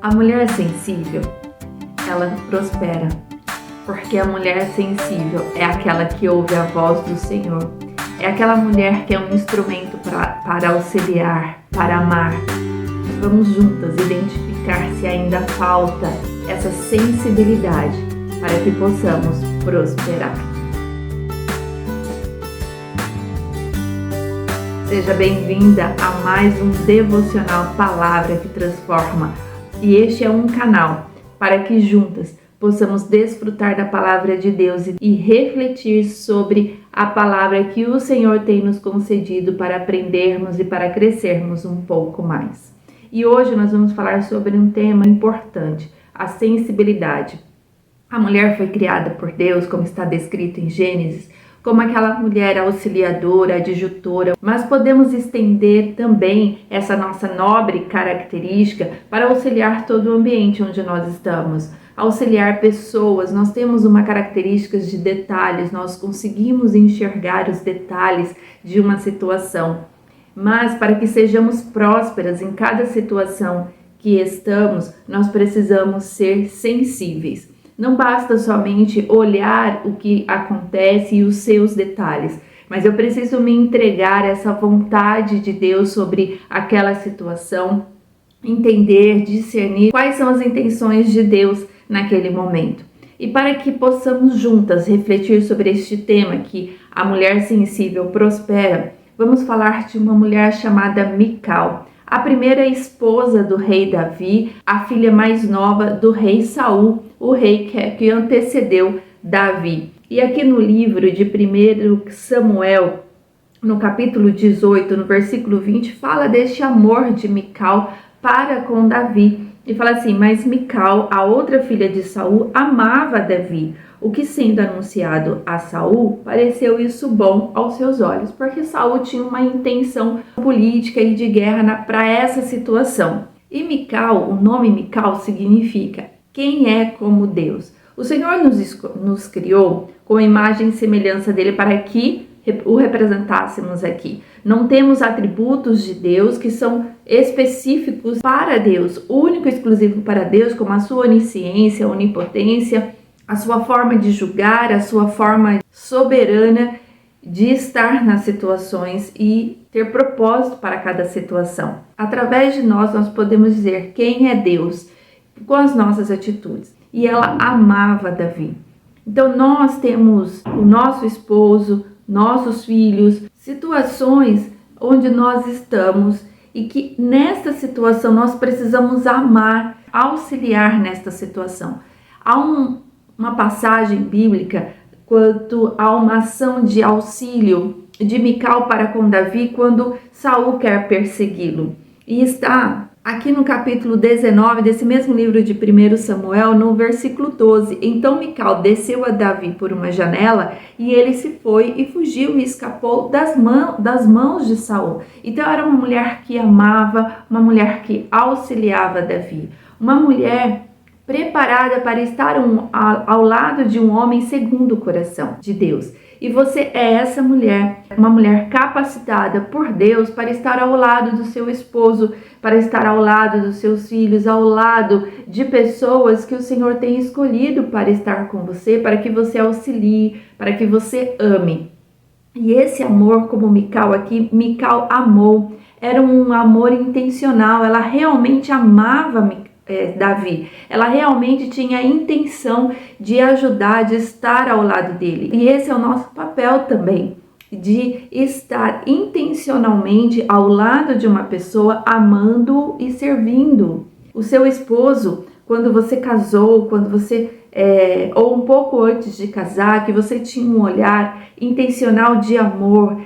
A mulher sensível, ela prospera, porque a mulher sensível é aquela que ouve a voz do Senhor, é aquela mulher que é um instrumento para auxiliar, para amar. Vamos juntas identificar se ainda falta essa sensibilidade para que possamos prosperar. Seja bem-vinda a mais um devocional Palavra que Transforma. E este é um canal para que juntas possamos desfrutar da Palavra de Deus e refletir sobre a Palavra que o Senhor tem nos concedido para aprendermos e para crescermos um pouco mais. E hoje nós vamos falar sobre um tema importante, a sensibilidade. A mulher foi criada por Deus, como está descrito em Gênesis, como aquela mulher auxiliadora, adjutora, mas podemos estender também essa nossa nobre característica para auxiliar todo o ambiente onde nós estamos, auxiliar pessoas. Nós temos uma característica de detalhes, nós conseguimos enxergar os detalhes de uma situação, mas para que sejamos prósperas em cada situação que estamos, nós precisamos ser sensíveis. Não basta somente olhar o que acontece e os seus detalhes, mas eu preciso me entregar a essa vontade de Deus sobre aquela situação, entender, discernir quais são as intenções de Deus naquele momento. E para que possamos juntas refletir sobre este tema, que a mulher sensível prospera, vamos falar de uma mulher chamada Mical, a primeira esposa do rei Davi, a filha mais nova do rei Saul, o rei que antecedeu Davi. E aqui no livro de 1 Samuel, no capítulo 18, no versículo 20, fala deste amor de Mical para com Davi. E fala assim: mas Mical, a outra filha de Saul, amava Davi, o que, sendo anunciado a Saul, pareceu isso bom aos seus olhos, porque Saul tinha uma intenção política e de guerra para essa situação. E Mical, o nome Mical significa quem é como Deus. O Senhor nos criou com a imagem e semelhança dele para que o representássemos aqui. Não temos atributos de Deus que são específicos para Deus, único e exclusivo para Deus, como a sua onisciência, onipotência, a sua forma de julgar, a sua forma soberana de estar nas situações e ter propósito para cada situação. Através de nós podemos dizer quem é Deus com as nossas atitudes. E ela amava Davi. Então nós temos o nosso esposo, nossos filhos, situações onde nós estamos e que nesta situação nós precisamos amar, auxiliar nesta situação. Há uma passagem bíblica quanto a uma ação de auxílio de Mical para com Davi quando Saul quer persegui-lo. E está aqui no capítulo 19 desse mesmo livro de 1 Samuel, no versículo 12. Então Mical desceu a Davi por uma janela e ele se foi e fugiu e escapou das mãos de Saul. Então era uma mulher que amava, uma mulher que auxiliava Davi, uma mulher preparada para estar ao lado de um homem segundo o coração de Deus. E você é essa mulher, uma mulher capacitada por Deus para estar ao lado do seu esposo, para estar ao lado dos seus filhos, ao lado de pessoas que o Senhor tem escolhido para estar com você, para que você auxilie, para que você ame. E esse amor, como Mical aqui, Mical amou, era um amor intencional, ela realmente amava Davi, ela realmente tinha a intenção de ajudar, de estar ao lado dele. E esse é o nosso papel também, de estar intencionalmente ao lado de uma pessoa, amando e servindo. O seu esposo, quando você casou, quando você ou um pouco antes de casar, que você tinha um olhar intencional de amor,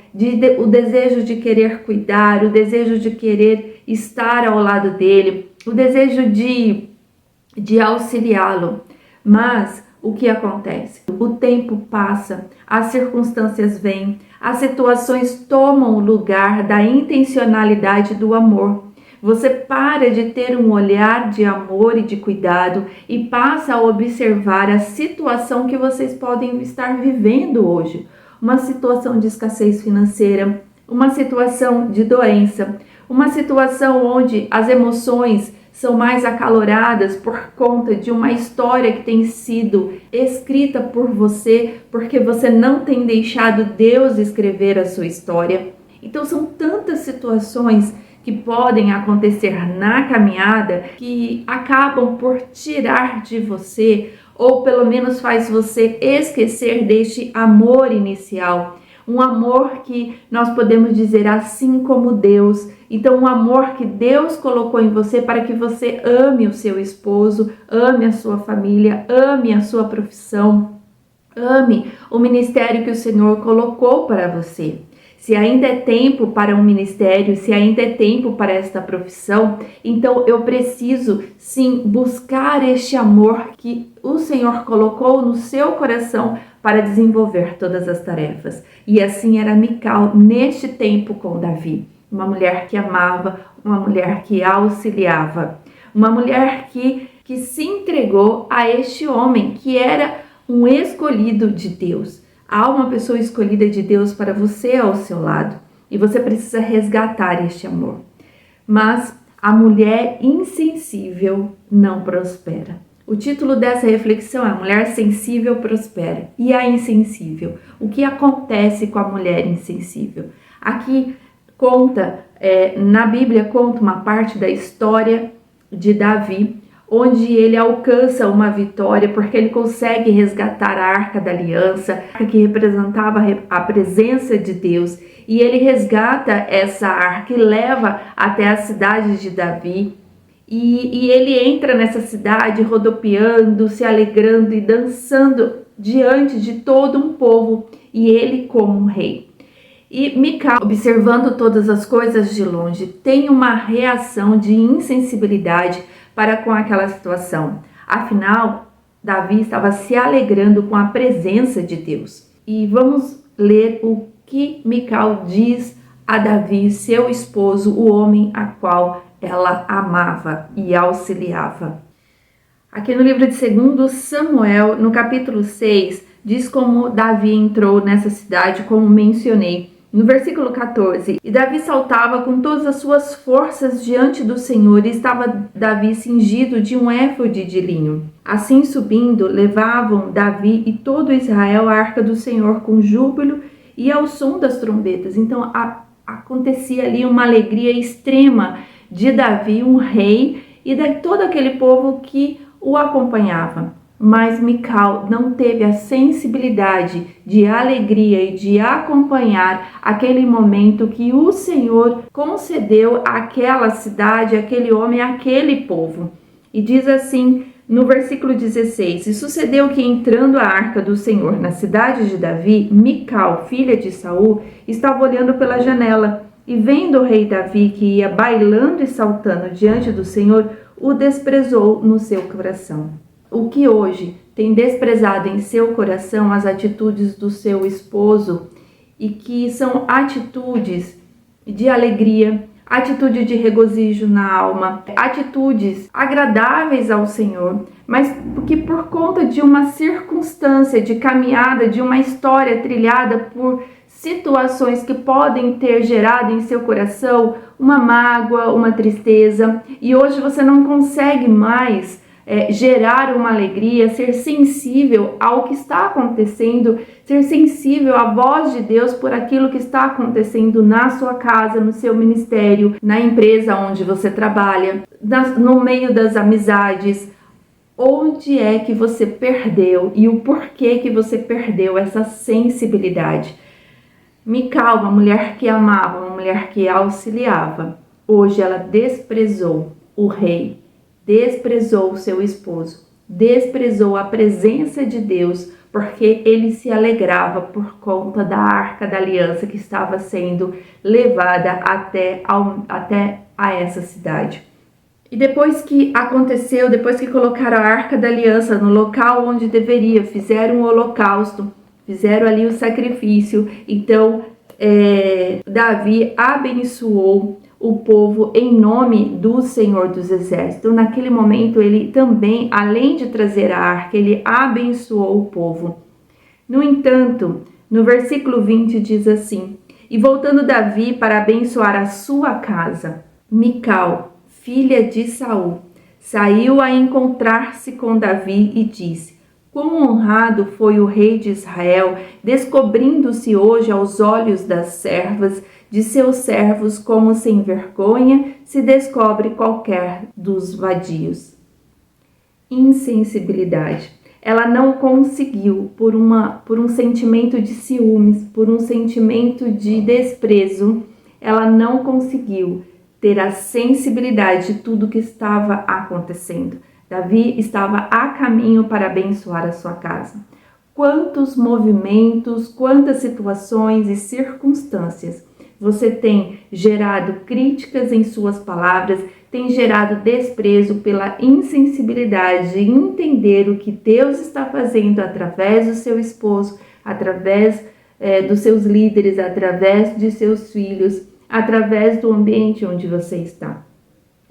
o desejo de querer cuidar, o desejo de querer estar ao lado dele, o desejo de auxiliá-lo. Mas o que acontece? O tempo passa, as circunstâncias vêm, as situações tomam o lugar da intencionalidade do amor. Você para de ter um olhar de amor e de cuidado e passa a observar a situação que vocês podem estar vivendo hoje. Uma situação de escassez financeira, uma situação de doença, uma situação onde as emoções são mais acaloradas por conta de uma história que tem sido escrita por você, porque você não tem deixado Deus escrever a sua história. Então são tantas situações que podem acontecer na caminhada que acabam por tirar de você, ou pelo menos faz você esquecer deste amor inicial. Um amor que nós podemos dizer assim como Deus. Então, um amor que Deus colocou em você para que você ame o seu esposo, ame a sua família, ame a sua profissão, ame o ministério que o Senhor colocou para você. Se ainda é tempo para um ministério, se ainda é tempo para esta profissão, então eu preciso sim buscar este amor que o Senhor colocou no seu coração para desenvolver todas as tarefas. E assim era Mical neste tempo com Davi. Uma mulher que amava, uma mulher que auxiliava, uma mulher que se entregou a este homem que era um escolhido de Deus. Há uma pessoa escolhida de Deus para você ao seu lado e você precisa resgatar este amor. Mas a mulher insensível não prospera. O título dessa reflexão é: A mulher sensível prospera. E a insensível? O que acontece com a mulher insensível? Aqui na Bíblia conta uma parte da história de Davi, onde ele alcança uma vitória porque ele consegue resgatar a Arca da Aliança, que representava a presença de Deus, e ele resgata essa arca e leva até a cidade de Davi, e ele entra nessa cidade rodopiando, se alegrando e dançando diante de todo um povo, e ele como um rei. E Mical, observando todas as coisas de longe, tem uma reação de insensibilidade para com aquela situação. Afinal, Davi estava se alegrando com a presença de Deus. E vamos ler o que Mical diz a Davi, seu esposo, o homem a qual ela amava e auxiliava. Aqui no livro de 2 Samuel, no capítulo 6, diz como Davi entrou nessa cidade, como mencionei. No versículo 14, e Davi saltava com todas as suas forças diante do Senhor, e estava Davi cingido de um éfode de linho. Assim subindo, levavam Davi e todo Israel a arca do Senhor com júbilo e ao som das trombetas. Então acontecia ali uma alegria extrema de Davi, um rei, e de todo aquele povo que o acompanhava. Mas Mical não teve a sensibilidade de alegria e de acompanhar aquele momento que o Senhor concedeu àquela cidade, àquele homem, àquele povo. E diz assim no versículo 16: E sucedeu que, entrando a arca do Senhor na cidade de Davi, Mical, filha de Saul, estava olhando pela janela, e vendo o rei Davi que ia bailando e saltando diante do Senhor, o desprezou no seu coração. O que hoje tem desprezado em seu coração as atitudes do seu esposo, e que são atitudes de alegria, atitude de regozijo na alma, atitudes agradáveis ao Senhor, mas que por conta de uma circunstância de caminhada, de uma história trilhada por situações que podem ter gerado em seu coração uma mágoa, uma tristeza, e hoje você não consegue mais gerar uma alegria, ser sensível ao que está acontecendo, ser sensível à voz de Deus por aquilo que está acontecendo na sua casa, no seu ministério, na empresa onde você trabalha, no meio das amizades. Onde é que você perdeu e o porquê que você perdeu essa sensibilidade? Mical, uma mulher que amava, uma mulher que auxiliava, hoje ela desprezou o rei, desprezou o seu esposo, desprezou a presença de Deus, porque ele se alegrava por conta da Arca da Aliança que estava sendo levada até a essa cidade. E depois que aconteceu, depois que colocaram a Arca da Aliança no local onde deveria, fizeram o holocausto, fizeram ali o sacrifício, então Davi abençoou o povo em nome do Senhor dos Exércitos. Naquele momento ele também, além de trazer a arca, ele abençoou o povo. No entanto, no versículo 20 diz assim: E voltando Davi para abençoar a sua casa, Mical, filha de Saul, saiu a encontrar-se com Davi e disse: quão honrado foi o rei de Israel, descobrindo-se hoje aos olhos das servas de seus servos, como sem vergonha se descobre qualquer dos vadios. Insensibilidade. Ela não conseguiu, por um sentimento de ciúmes, por um sentimento de desprezo, ela não conseguiu ter a sensibilidade de tudo que estava acontecendo. Davi estava a caminho para abençoar a sua casa. Quantos movimentos, quantas situações e circunstâncias você tem gerado críticas em suas palavras, tem gerado desprezo pela insensibilidade de entender o que Deus está fazendo através do seu esposo, através dos seus líderes, através de seus filhos, através do ambiente onde você está.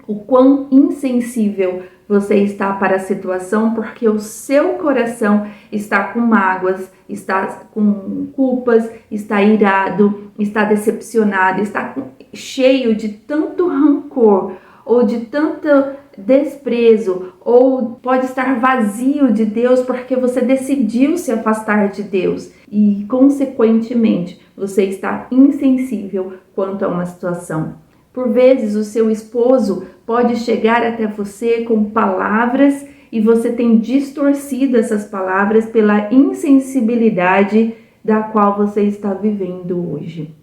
O quão insensível você está para a situação, porque o seu coração está com mágoas, está com culpas, está irado, está decepcionado, está cheio de tanto rancor ou de tanto desprezo, ou pode estar vazio de Deus porque você decidiu se afastar de Deus e, consequentemente, você está insensível quanto a uma situação. Por vezes, o seu esposo pode chegar até você com palavras e você tem distorcido essas palavras pela insensibilidade da qual você está vivendo hoje.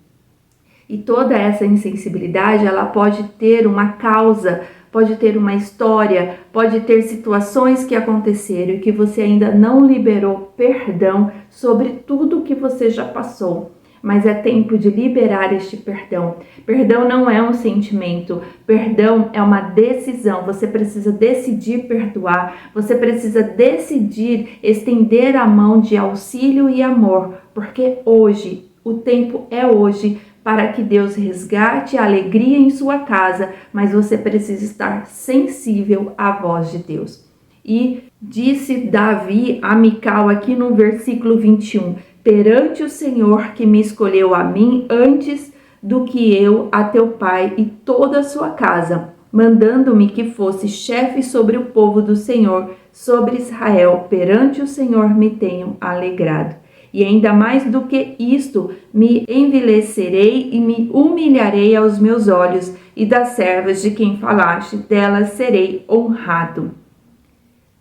E toda essa insensibilidade, ela pode ter uma causa, pode ter uma história, pode ter situações que aconteceram e que você ainda não liberou perdão sobre tudo que você já passou. Mas é tempo de liberar este perdão. Perdão não é um sentimento, perdão é uma decisão. Você precisa decidir perdoar, você precisa decidir estender a mão de auxílio e amor, porque hoje, o tempo é hoje, para que Deus resgate a alegria em sua casa, mas você precisa estar sensível à voz de Deus. E disse Davi a Mical aqui no versículo 21, perante o Senhor que me escolheu a mim antes do que eu a teu pai e toda a sua casa, mandando-me que fosse chefe sobre o povo do Senhor, sobre Israel, perante o Senhor me tenho alegrado. E ainda mais do que isto, me envilecerei e me humilharei aos meus olhos, e das servas de quem falaste, delas serei honrado.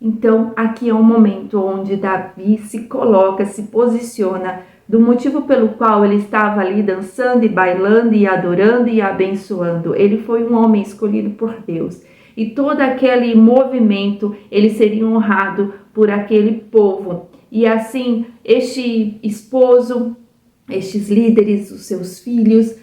Então, aqui é um momento onde Davi se coloca, se posiciona, do motivo pelo qual ele estava ali dançando e bailando e adorando e abençoando. Ele foi um homem escolhido por Deus. E todo aquele movimento, ele seria honrado por aquele povo. E assim, este esposo, estes líderes, os seus filhos,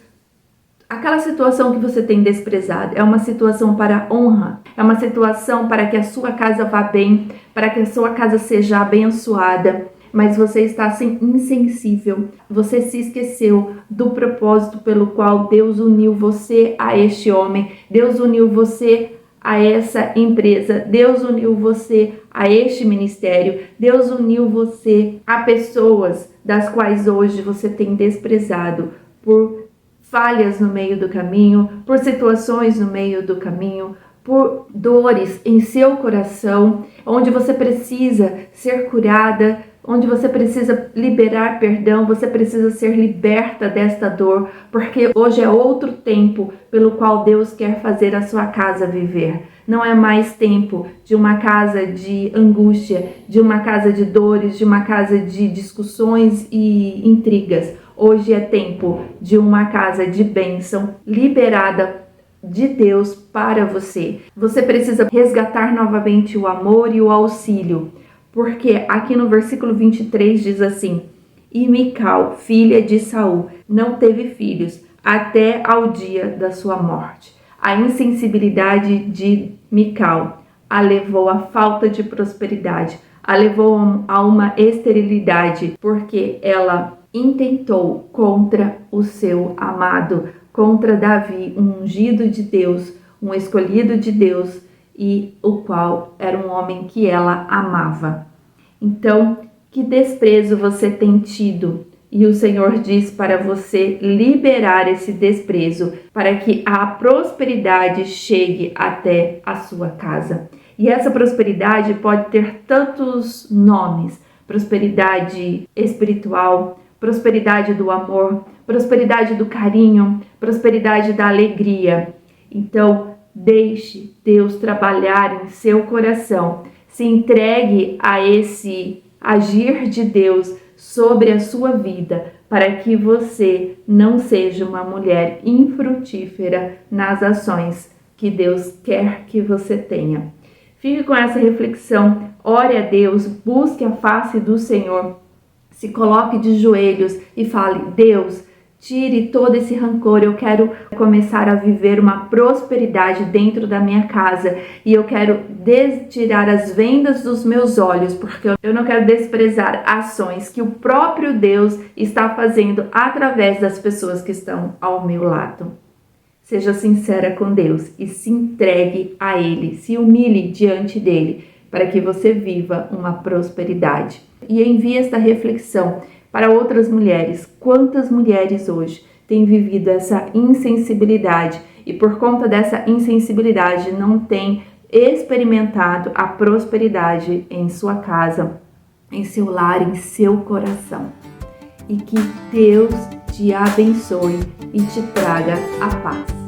aquela situação que você tem desprezado é uma situação para honra, é uma situação para que a sua casa vá bem, para que a sua casa seja abençoada, mas você está assim insensível, você se esqueceu do propósito pelo qual Deus uniu você a este homem, Deus uniu você a essa empresa, Deus uniu você a este ministério, Deus uniu você a pessoas das quais hoje você tem desprezado por falhas no meio do caminho, por situações no meio do caminho, por dores em seu coração, onde você precisa ser curada, onde você precisa liberar perdão, você precisa ser liberta desta dor, porque hoje é outro tempo pelo qual Deus quer fazer a sua casa viver. Não é mais tempo de uma casa de angústia, de uma casa de dores, de uma casa de discussões e intrigas. Hoje é tempo de uma casa de bênção liberada de Deus para você. Você precisa resgatar novamente o amor e o auxílio, porque aqui no versículo 23 diz assim: e Mical, filha de Saul, não teve filhos até ao dia da sua morte. A insensibilidade de Mical a levou à falta de prosperidade, a levou a uma esterilidade, porque ela intentou contra o seu amado, contra Davi, um ungido de Deus, um escolhido de Deus, e o qual era um homem que ela amava. Então, que desprezo você tem tido? E o Senhor diz para você liberar esse desprezo, para que a prosperidade chegue até a sua casa. E essa prosperidade pode ter tantos nomes: prosperidade espiritual, prosperidade do amor, prosperidade do carinho, prosperidade da alegria. Então, deixe Deus trabalhar em seu coração. Se entregue a esse agir de Deus sobre a sua vida, para que você não seja uma mulher infrutífera nas ações que Deus quer que você tenha. Fique com essa reflexão, ore a Deus, busque a face do Senhor, se coloque de joelhos e fale: Deus, tire todo esse rancor, eu quero começar a viver uma prosperidade dentro da minha casa e eu quero tirar as vendas dos meus olhos, porque eu não quero desprezar ações que o próprio Deus está fazendo através das pessoas que estão ao meu lado. Seja sincera com Deus e se entregue a Ele, se humilhe diante dEle, para que você viva uma prosperidade. E envie esta reflexão para outras mulheres. Quantas mulheres hoje têm vivido essa insensibilidade e por conta dessa insensibilidade não têm experimentado a prosperidade em sua casa, em seu lar, em seu coração. E que Deus te abençoe e te traga a paz.